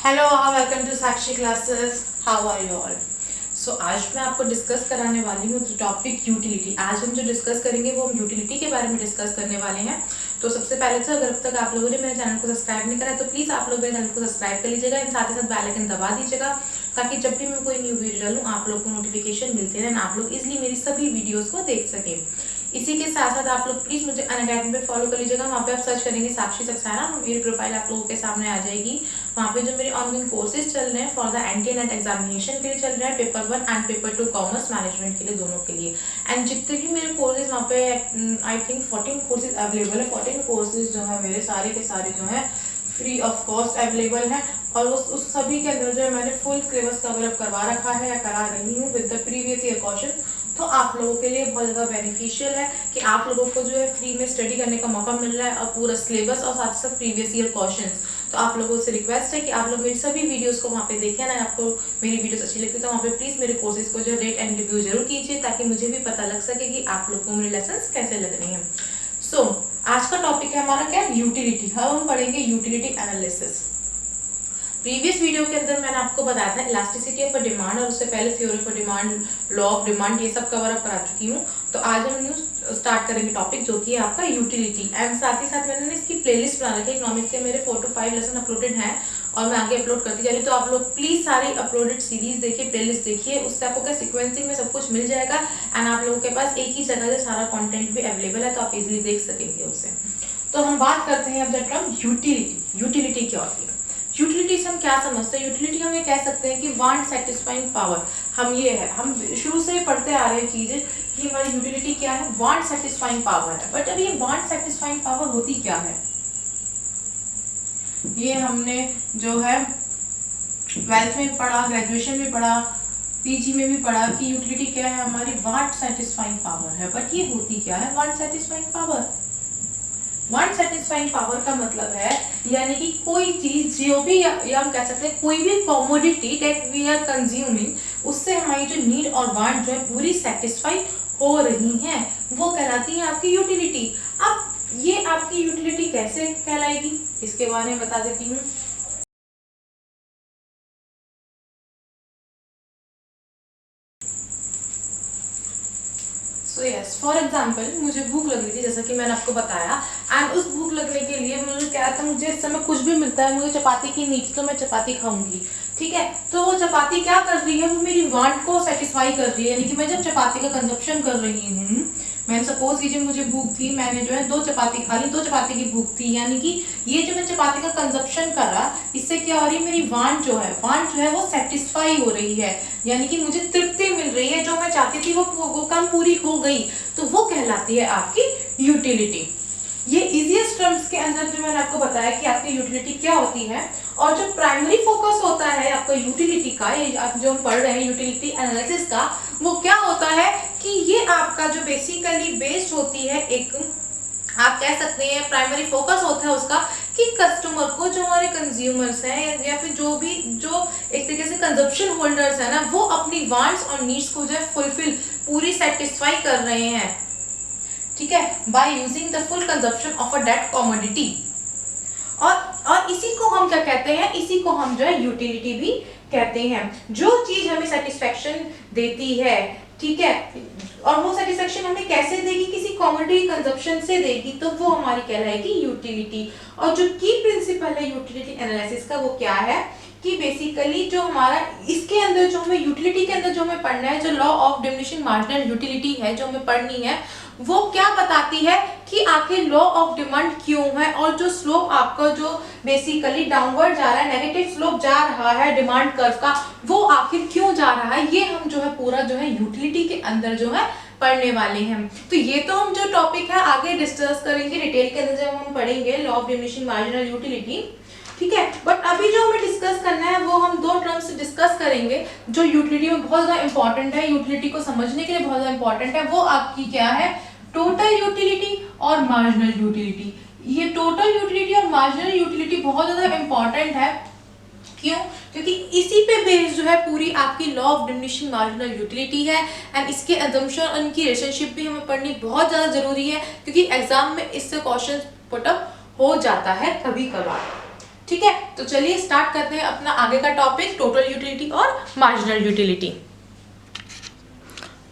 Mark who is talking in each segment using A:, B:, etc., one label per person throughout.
A: Hello, welcome to Sakshi classes. How are you all? So आज मैं आपको डिस्कस कराने वाली हूँ टॉपिक यूटिलिटी। आज हम जो डिस्कस करेंगे वो हम यूटिलिटी के बारे में डिस्कस करने वाले हैं। तो सबसे पहले तो अगर अब तक आप लोगों ने मेरे चैनल को सब्सक्राइब नहीं करा है तो प्लीज़ आप लोग मेरे चैनल को सब्सक्राइब कर लीजिएगा एंड साथ ही साथ बेल आइकन दबा दीजिएगा ताकि जब भी मैं कोई न्यू वीडियो डालूँ आप लोग को नोटिफिकेशन मिलते रहे, आप लोग इजिली मेरी सभी वीडियोज़ को देख सकें। इसी के साथ साथ आप लोग प्लीज़ मुझे अनअकैडमी पे फॉलो कर लीजिएगा। वहाँ पे आप सर्च करेंगे साक्षी सक्सेना, मेरी प्रोफाइल आप लोगों के सामने आ जाएगी। वहाँ पे जो मेरे ऑनलाइन कोर्सेज चल रहे हैं for the anti net examination के लिए चल रहे हैं, paper 1 and paper 2 commerce management के लिए, दोनों के लिए। एंड जितने भी मेरे कोर्सेज वहाँ पे आई थिंक 14 कोर्सेज अवेलेबल है। 14 कोर्सेज जो है मेरे सारे के सारे जो है फ्री ऑफ कॉस्ट अवेलेबल है और उस सभी के अंदर जो है मैंने फुल सिलेबस कवर अप करवा रखा है या करा रही हूँ with the previous year question. तो आप लोगों के लिए बहुत ज़्यादा बेनिफिशियल है कि आप लोगों को जो है फ्री में स्टडी करने का मौका मिल रहा है और पूरा सिलेबस और साथ साथ प्रीवियस ईयर क्वेश्चंस। तो आप लोगों से रिक्वेस्ट है कि आप लोग मेरी सभी वीडियोस को वहाँ पे देखें ना। आपको मेरी वीडियोस अच्छी लगती है तो वहाँ पे प्लीज़ मेरे कोर्सेज को जो है रेट एंड रिव्यू जरूर कीजिए ताकि मुझे भी पता लग सके कि आप लोग को मेरे लेसन कैसे लग रहे हैं। सो आज का टॉपिक है हमारा क्या, यूटिलिटी। हम पढ़ेंगे यूटिलिटी एनालिसिस। प्रीवियस वीडियो के अंदर मैंने आपको बताया था इलास्टिसिटी ऑफ अ डिमांड और उससे पहले theory of demand, law of demand, ये सब कवर अप करा चुकी हूँ। तो आज हम न्यू स्टार्ट करेंगे टॉपिक जो कि है आपका यूटिलिटी। एंड साथ ही साथ मैंने इसकी प्लेलिस्ट बना रखी है। इकोनॉमिक्स के मेरे 4 to 5 लेसन अपलोडेड हैं और मैं आगे अपलोड करती जा रही हूँ। तो आप लोग प्लीज सारी अपलोडेड सीरीज देखिए, प्लेलिस्ट देखिए, उससे आपको क्या सिक्वेंसिंग में सब कुछ मिल जाएगा एंड आप लोगों के पास एक ही जगह से सारा कंटेंट भी अवेलेबल है तो आप इजिली देख सकेंगे उसे। तो हम बात करते हैं अब द टर्म यूटिलिटी। यूटिलिटी क्या होती है? यूटिलिटी से हम क्या समझते हैं? यूटिलिटी हम ये कह सकते हैं कि वांट सेटिस्फाइंग पावर। हम ये है, हम शुरू से पढ़ते आ रहे हैं चीजें कि हमारी यूटिलिटी क्या है, वांट सेटिस्फाइंग पावर है। बट अब ये वांट सेटिस्फाइंग पावर होती क्या है, ये हमने जो है 12th में पढ़ा, ग्रेजुएशन में पढ़ा, पीजी में भी पढ़ा कि यूटिलिटी क्या है, हमारी वांट सेटिस्फाइंग पावर है। बट ये होती क्या है want satisfying power? Want satisfying power का मतलब है यानी कि कोई चीज जो भी या हम कह सकते हैं कोई भी commodity that we are consuming, उससे हमारी जो नीड और वांट जो है पूरी सेटिस्फाई हो रही हैं, वो कहलाती है आपकी यूटिलिटी। अब ये आपकी यूटिलिटी कैसे कहलाएगी इसके बारे में बता देती हूँ। सो यस, फॉर एग्जाम्पल मुझे भूख लग रही थी जैसा कि मैंने आपको बताया एंड उस भूख लगने के लिए मुझे क्या था, मुझे इस समय कुछ भी मिलता है, मुझे चपाती की नीड तो मैं चपाती खाऊंगी, ठीक है। तो वो चपाती क्या कर रही है, वो मेरी वांट को सेटिस्फाई कर रही है। यानी कि मैं जब चपाती का कंजप्शन कर रही हूँ, मैंने सपोज कीजिए मुझे भूख थी, मैंने जो है 2 चपाती खा ली, 2 चपाती की भूख थी, यानी कि ये जो मैं चपाती का कंजप्शन करा इससे क्या हो रही है, मेरी वांट जो है वो सेटिस्फाई हो रही है, यानी कि मुझे तृप्ति मिल रही है, जो मैं चाहती थी वो कम पूरी हो गई। तो वो कहलाती है आपकी यूटिलिटी। ये इजीएस्ट टर्म्स के अंदर जो मैंने आपको बताया कि आपकी यूटिलिटी क्या होती है। और जो प्राइमरी फोकस होता है आपका यूटिलिटी का, ये आप जो हम पढ़ रहे हैं यूटिलिटी एनालिसिस का, वो क्या होता है कि ये आपका जो बेसिकली बेस्ड होती है, एक आप कह सकते हैं प्राइमरी फोकस होता है उसका कि कस्टमर को, जो हमारे कंज्यूमर्स हैं या फिर जो भी जो एक तरीके से कंजप्शन होल्डर्स है ना, वो अपनी वांट्स और नीड्स को जो है फुलफिल, पूरी सेटिस्फाई कर रहे हैं, ठीक है, by using the full consumption of a that commodity. और इसी को हम क्या कहते हैं, इसी को हम जो है यूटिलिटी भी कहते हैं। जो चीज हमें सेटिस्फेक्शन देती है, ठीक है, और वो सेटिस्फेक्शन हमें कैसे देगी, किसी कमोडिटी कंजप्शन से देगी, तो वो हमारी कहलाएगी यूटिलिटी। और जो की प्रिंसिपल है यूटिलिटी एनालिसिस का वो क्या है कि बेसिकली जो हमारा इसके अंदर जो हमें यूटिलिटी के अंदर जो हमें पढ़ना है, जो law of diminishing marginal utility है जो हमें पढ़नी है, वो क्या बताती है कि आखिर लॉ ऑफ डिमांड क्यों है और जो स्लोप आपका जो बेसिकली डाउनवर्ड जा रहा है, नेगेटिव स्लोप जा रहा है डिमांड कर्व का, वो आखिर क्यों जा रहा है, ये हम जो है पूरा जो है यूटिलिटी के अंदर जो है पढ़ने वाले हैं। तो ये तो हम जो टॉपिक है आगे डिस्कस करेंगे डिटेल के अंदर जब हम पढ़ेंगे law of diminishing marginal utility, ठीक है। बट अभी जो हमें डिस्कस करना है वो हम 2 टर्म्स डिस्कस करेंगे जो यूटिलिटी में बहुत ज्यादा इंपॉर्टेंट है, यूटिलिटी को समझने के लिए बहुत ज्यादा इंपॉर्टेंट है। वो आपकी क्या है, टोटल यूटिलिटी और मार्जिनल यूटिलिटी। ये टोटल यूटिलिटी और मार्जिनल यूटिलिटी बहुत ज्यादा इंपॉर्टेंट है। क्यों? क्योंकि इसी पे बेस्ड जो है पूरी आपकी law of diminishing marginal utility है एंड इसके अजम्पशन और इनकी रिलेशनशिप भी हमें पढ़नी बहुत ज्यादा जरूरी है क्योंकि एग्जाम में इससे क्वेश्चन पुट अप हो जाता है कभी कभार। ठीक है, तो चलिए स्टार्ट करते हैं अपना आगे का टॉपिक, टोटल यूटिलिटी और marginal utility.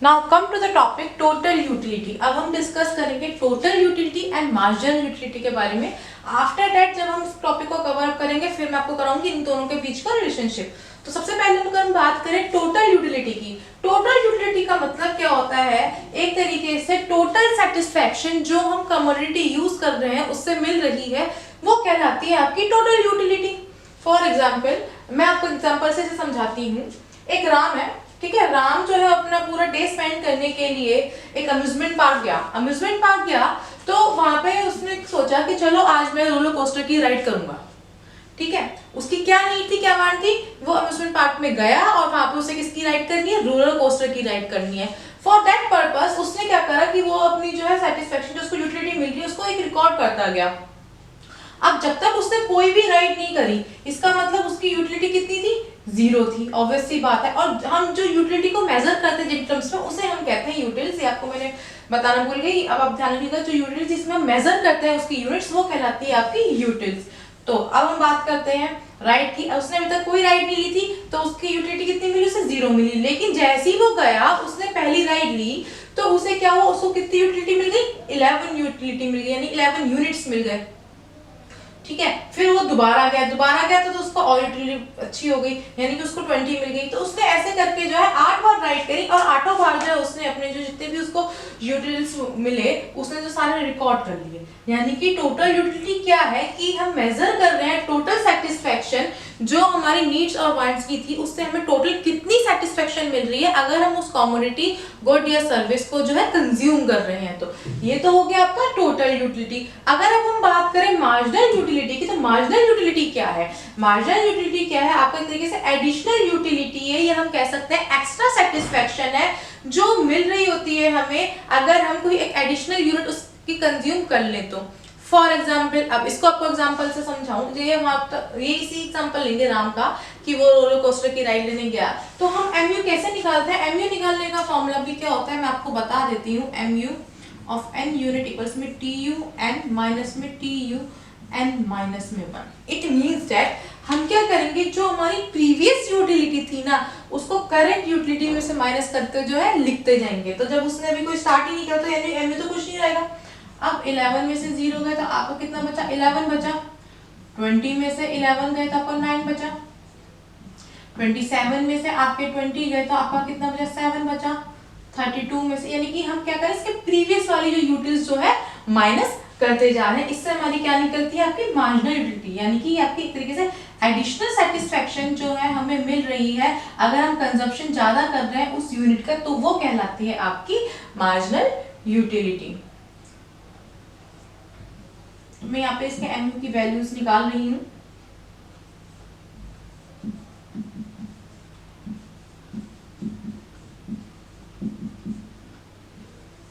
A: Now come to the topic total utility. अब हम डिस्कस करेंगे total utility and marginal utility के बारे में। आफ्टर दैट जब हम इस टॉपिक को कवर अप करेंगे फिर मैं आपको कराऊंगी इन दोनों के बीच का रिलेशनशिप। तो सबसे पहले अगर हम बात करें टोटल यूटिलिटी की, टोटल यूटिलिटी का मतलब क्या होता है, एक तरीके से टोटल सेटिस्फैक्शन जो हम कमोडिटी यूज कर रहे हैं उससे मिल रही है, वो कहलाती है आपकी टोटल यूटिलिटी। फॉर एग्जाम्पल मैं आपको एग्जाम्पल से समझाती हूँ। एक राम है, ठीक है, राम जो है अपना पूरा डे स्पेंड करने के लिए एक अम्यूजमेंट पार्क गया। तो वहां पे उसने सोचा कि चलो आज मैं रोलर कोस्टर की राइड करूंगा, ठीक है। उसकी क्या नीड थी, क्या वांट थी, वो अम्यूजमेंट पार्क में गया और वहां पे उसे किसकी राइड करनी है, रोलर कोस्टर की राइड करनी है। फॉर दैट पर्पस उसने क्या करा कि वो अपनी जो है सेटिस्फेक्शन जो उसको यूटिलिटी मिल रही है उसको एक रिकॉर्ड करता गया। अब जब तक उसने कोई भी राइड नहीं करी, इसका मतलब उसकी यूटिलिटी कितनी थी, 0 थी। ऑब्वियस सी बात है। और हम जो यूटिलिटी को मेजर करते हैं जिन टर्म्स में, उसे हम कहते हैं यूटिल्स। ये आपको मैंने बताना भूल गई, अब आप ध्यान रखिएगा, जो यूटिल्स जिसमें हम मेजर करते हैं उसकी यूनिट्स, वो कहलाती है आपकी यूटिल्स। तो अब हम बात करते हैं राइड की। उसने अभी तक कोई राइड नहीं ली थी तो उसकी यूटिलिटी कितनी मिली, उसे 0 मिली। लेकिन जैसे ही वो गया, उसने पहली राइड ली, तो उसे क्या हुआ, उसको कितनी यूटिलिटी मिल गई, 11 यूटिलिटी मिल गई, यानी 11 यूनिट्स मिल गए, ठीक है। फिर वो दोबारा गया तो उसको और यूटिलिटी अच्छी हो गई, यानी कि उसको 20 मिल गई। तो उसने ऐसे करके जो है 8 बार राइड करी और 8 बार जो है उसने अपने जो जितने भी उसको यूटिलिटीज मिले उसने जो सारे रिकॉर्ड कर लिए। यानी कि टोटल यूटिलिटी क्या है कि हम मेजर कर रहे हैं टोटल सेटिस्फेक्शन जो हमारी नीड्स और वांट्स की थी, उससे हमें टोटल कितनी सेटिस्फेक्शन मिल रही है अगर हम उस कमोडिटी गुड या सर्विस को जो है कंज्यूम कर रहे हैं। तो ये तो हो गया आपका टोटल यूटिलिटी। अगर अब हम बात करें मार्जिनल यूटिलिटी की, तो मार्जिनल यूटिलिटी क्या है, मार्जिनल यूटिलिटी क्या है, आपका एक तरीके से एडिशनल यूटिलिटी है, या हम कह सकते हैं एक्स्ट्रा सेटिस्फेक्शन है जो मिल रही होती है हमें अगर हम कोई एक एडिशनल यूनिट उसकी कंज्यूम कर ले। तो फॉर एग्जाम्पल, अब इसको आपको एग्जाम्पल से समझाऊं, ये इसी एग्जाम्पल लेंगे राम का कि वो रोलर कोस्टर की राइड लेने गया। तो हम MU कैसे निकालते हैं, MU निकालने का फॉर्मूला भी क्या होता है मैं आपको बता देती हूँ। MU of n unit equals में TU n माइनस में TU n माइनस में 1। इट मीन्स दैट हम क्या करेंगे, जो हमारी प्रीवियस यूटिलिटी थी ना उसको करंट यूटिलिटी में से माइनस करके जो है लिखते जाएंगे। तो जब उसने अभी कोई स्टार्ट ही नहीं किया तो यानी MU तो कुछ नहीं रहेगा। अब 11 में से 0 गए तो आपको कितना बचा, 11 बचा। 20 में से 11 गए तो आपका 9 बचा। 27 में से आपके 20 गए तो आपका कितना बचा, 7 बचा। 32 में से, यानी कि हम क्या करें, इसके प्रीवियस वाली जो यूटिल्स जो है माइनस करते जा रहे हैं। इससे हमारी क्या निकलती है, आपकी मार्जिनल यूटिलिटी, यानी कि आपकी एक तरीके से एडिशनल सेटिस्फेक्शन जो है हमें मिल रही है अगर हम कंजप्शन ज्यादा कर रहे हैं उस यूनिट का, तो वो कहलाती है आपकी मार्जिनल यूटिलिटी। मैं यहाँ पे इसके MU की वैल्यूज निकाल रही हूँ।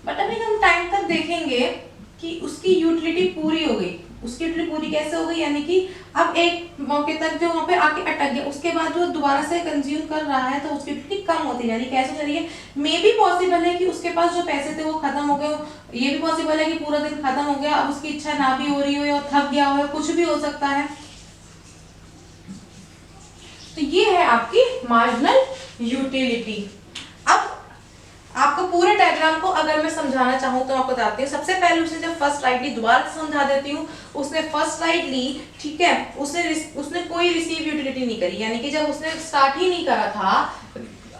A: बट अभी हम टाइम तक देखेंगे कि उसकी यूटिलिटी पूरी हो गई। उसकी यूटिलिटी पूरी कैसे हो गई, यानी कि अब एक मौके तक जो वहां पे आके अटक गया, उसके बाद जो दोबारा से कंज्यूम कर रहा है तो उसकी यूटिलिटी कम होती है। यानी कैसे चलिए, मे भी पॉसिबल है कि उसके पास जो पैसे थे वो खत्म हो गए, ये भी पॉसिबल है कि पूरा दिन खत्म हो गया, अब उसकी इच्छा ना भी हो रही हो या थक गया हो, कुछ भी हो सकता है। तो ये है आपकी मार्जिनल यूटिलिटी। अब आपको पूरे डायग्राम को अगर मैं समझाना चाहूँ तो आपको बताती हूँ। सबसे पहले उसने जब फर्स्ट राइड ली, दोबारा से समझा देती हूँ, उसने फर्स्ट राइड ली, ठीक है, उसने कोई रिसीव यूटिलिटी नहीं करी, यानी कि जब उसने स्टार्ट ही नहीं करा था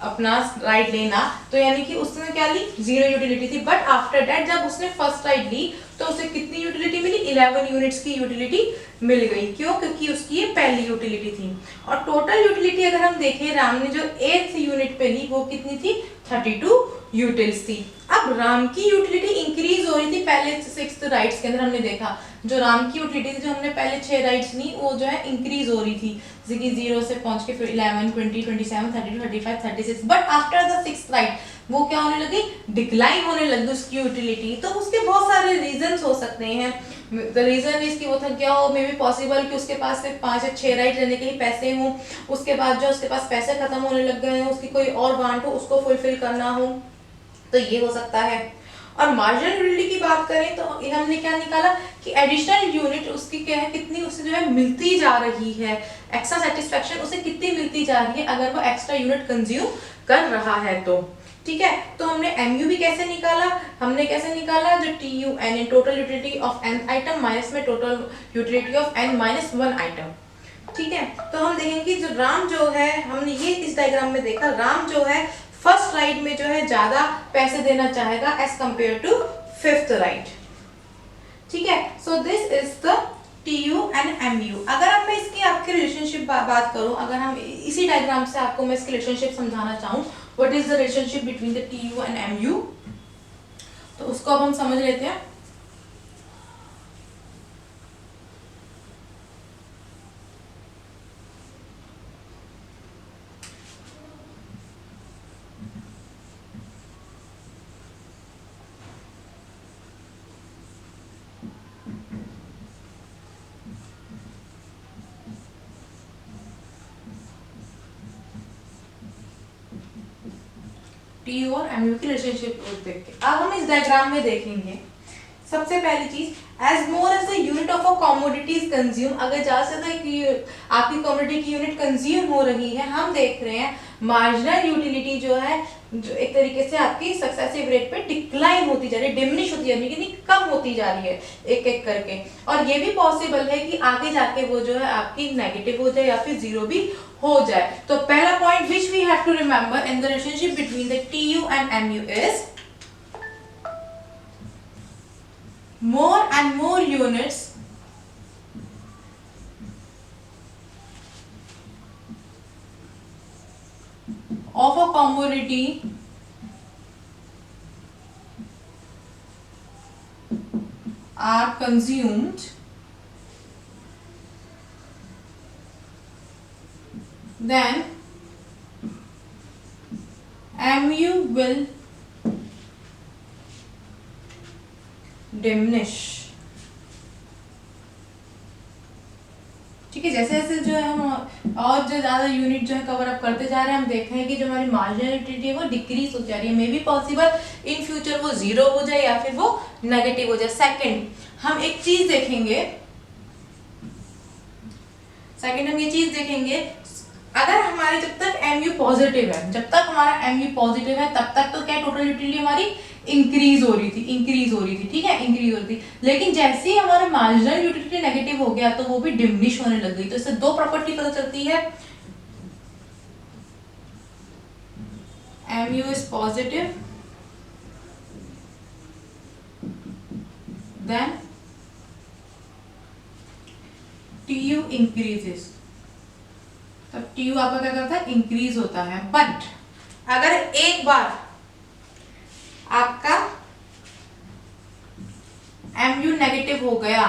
A: अपना राइड लेना, तो यानी कि उसने क्या ली, 0 यूटिलिटी थी। बट आफ्टर दैट जब उसने फर्स्ट राइड ली तो उसे कितनी यूटिलिटी मिली, 11 यूनिट्स की यूटिलिटी मिल गई। क्यों, क्योंकि उसकी ये पहली यूटिलिटी थी। और टोटल यूटिलिटी अगर हम देखें, राम ने जो 8th यूनिट पे ली वो कितनी थी, 32 यूटिल्स थी। अब राम की यूटिलिटी इंक्रीज हो रही थी, पहले 6th राइड्स के अंदर हमने देखा जो राम की यूटिलिटी जो हमने पहले 6 राइड्स ली वो जो है इंक्रीज हो रही थी, जैसे कि 0 से पहुंच के फिर 11, 20, 27, 32, 35, 36। But after the 6th ride वो क्या होने लगी, डिक्लाइन होने लगी उसकी यूटिलिटी। तो उसके बहुत सारे रीजंस हो सकते हैं। द रीजन इज कि वो थक गया हो, मे बी पॉसिबल कि उसके पास सिर्फ 5 या 6 राइड लेने के लिए पैसे हों, उसके बाद जो उसके पास पैसे खत्म होने लग गए हैं, उसकी कोई और वांट हो उसको फुलफिल करना हो, तो ये हो सकता है। और मार्जिनल यूटिलिटी की बात करें तो हमने क्या निकाला कि एडिशनल यूनिट उसकी क्या है, कितनी उसे जो है मिलती जा रही है, एक्स्ट्रा सेटिस्फेक्शन उसे कितनी मिलती जा रही है अगर वो एक्स्ट्रा यूनिट कंज्यूम कर रहा है तो। ठीक है, तो हमने MU भी कैसे निकाला, हमने कैसे निकाला, जो TUN total utility of n item minus में total utility of n minus 1 item. ठीक है, तो हम देखेंगे जो राम जो है, हमने ये इस डायग्राम में देखा, राम जो है फर्स्ट राइड में जो है ज्यादा पैसे देना चाहेगा as compare to fifth ride. ठीक है, so this is the TU and MU। अगर मैं इसकी आपके रिलेशनशिप बात करूं, अगर हम इसी डायग्राम से आपको मैं इसकी रिलेशनशिप समझाना चाहूं, what is the relationship between the TU and MU, तो उसको अब हम समझ लेते हैं। TU और MU की रिलेशनशिप देख के अब हम इस डायग्राम में देखेंगे। सबसे पहली चीज, as more as the unit of a commodity is consume, अगर ज्यादा से ज्यादा आपकी कमोडिटी की यूनिट कंज्यूम हो रही है, हम देख रहे हैं मार्जिनल यूटिलिटी जो है, जो एक तरीके से आपकी सक्सेसिव रेट पे डिक्लाइन होती जा रही है, डिमिनिश होती जा रही है, यानी कम होती जा रही है एक एक करके। और ये भी पॉसिबल है कि आगे जाके वो जो है आपकी नेगेटिव हो जाए या फिर जीरो भी हो जाए। तो पहला point which we have to remember in the relationship between the TU and MU is more and more units of a commodity are consumed, then MU will diminish. ठीक है, जैसे जैसे जो है हम और जो ज्यादा यूनिट जो है कवर अप करते जा रहे हैं, हम देख रहे हैं कि जो हमारी मार्जिनल यूटिलिटी है वो डिक्रीज हो जा रही है। May be possible in future वो जीरो हो जाए या फिर वो नेगेटिव हो जाए। सेकंड, हम एक चीज देखेंगे, हम ये चीज देखेंगे, अगर हमारे जब तक MU पॉजिटिव है, जब तक हमारा MU पॉजिटिव है तब तक तो क्या टोटल यूटिलिटी हमारी इंक्रीज हो रही थी, ठीक है, इंक्रीज हो रही थी। लेकिन जैसे ही हमारा मार्जिनल यूटिलिटी नेगेटिव हो गया तो वो भी डिमिनिश होने लग गई। तो इससे दो प्रॉपर्टी पता चलती है, MU is positive then TU increases, तब TU आपका क्या करता है, इंक्रीज होता है। बट अगर एक बार आपका MU नेगेटिव हो गया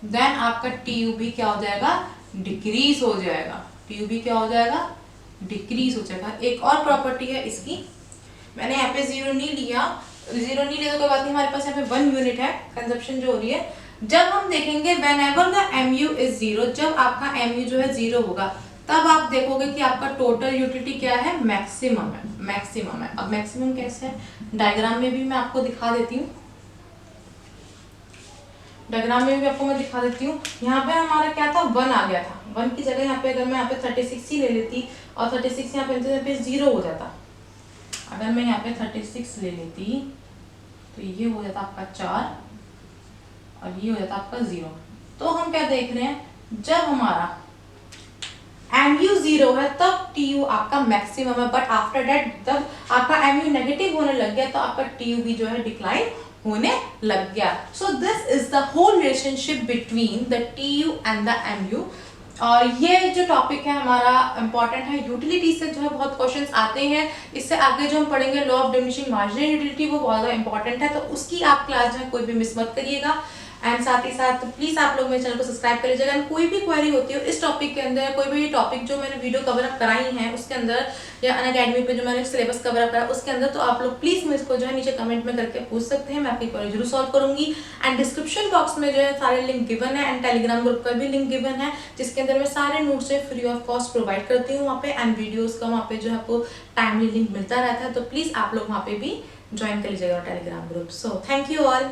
A: देन आपका TU भी क्या हो जाएगा, डिक्रीज हो जाएगा। TU भी क्या हो जाएगा, डिक्रीज हो जाएगा। एक और प्रॉपर्टी है इसकी, मैंने यहाँ पे जीरो नहीं लिया तो कोई बात नहीं, हमारे पास यहाँ पे 1 यूनिट है कंजप्शन जो हो रही है। जब हम देखेंगे whenever the MU is 0, जब आपका MU जो है 0 होगा तब आप देखोगे कि आपका टोटल यूटिलिटी क्या है, मैक्सिमम है। अब मैक्सिमम कैसे है, डायग्राम में भी मैं आपको दिखा देती हूँ, यहाँ पे हमारा क्या था, 1 आ गया था। 1 की जगह यहाँ पे अगर मैं यहाँ पे 36 ही ले लेती और 36 यहाँ पे 0 हो जाता, अगर मैं यहाँ पे 36 ले लेती तो ये हो जाता आपका 4 और ये हो जाता आपका 0। तो हम क्या देख रहे हैं, जब हमारा MU 0 है तब TU आपका मैक्सिमम है, बट आफ्टर दैट जब आपका MU नेगेटिव होने लग गया तो आपका TU भी जो है डिक्लाइन होने लग गया। So this is the whole relationship between the TU and the MU। और ये जो टॉपिक है हमारा इंपॉर्टेंट है, यूटिलिटी से जो है बहुत क्वेश्चंस आते हैं। इससे आगे जो हम पढ़ेंगे law of diminishing marginal utility, वो बहुत ज़्यादा इंपॉर्टेंट है, तो उसकी आप क्लास जो है कोई भी मिस मत करिएगा। एंड साथ ही साथ प्लीज आप लोग मेरे चैनल को सब्सक्राइब कर लीजिएगा। कोई भी क्वेरी होती है इस टॉपिक के अंदर, कोई भी टॉपिक जो मैंने वीडियो कवर अप कराई है उसके अंदर, या अनअकैडमी पे जो मैंने सिलेबस कवर अप करा उसके अंदर, तो आप लोग प्लीज मुझको जो है नीचे कमेंट में करके पूछ सकते हैं, मैं आपकी क्वेरी जरूर सॉल्व करूंगी। एंड डिस्क्रिप्शन बॉक्स में जो है सारे लिंक गिवन है, एंड टेलीग्राम ग्रुप का भी लिंक गिवन है जिसके अंदर मैं सारे नोट्स जो फ्री ऑफ कॉस्ट प्रोवाइड करती हूँ वहाँ पे, एंड वीडियोज का वहाँ पे जो है आपको टाइमली लिंक मिलता रहता है। तो प्लीज आप लोग वहाँ पे भी ज्वाइन कर लीजिएगा Telegram group. So thank you all.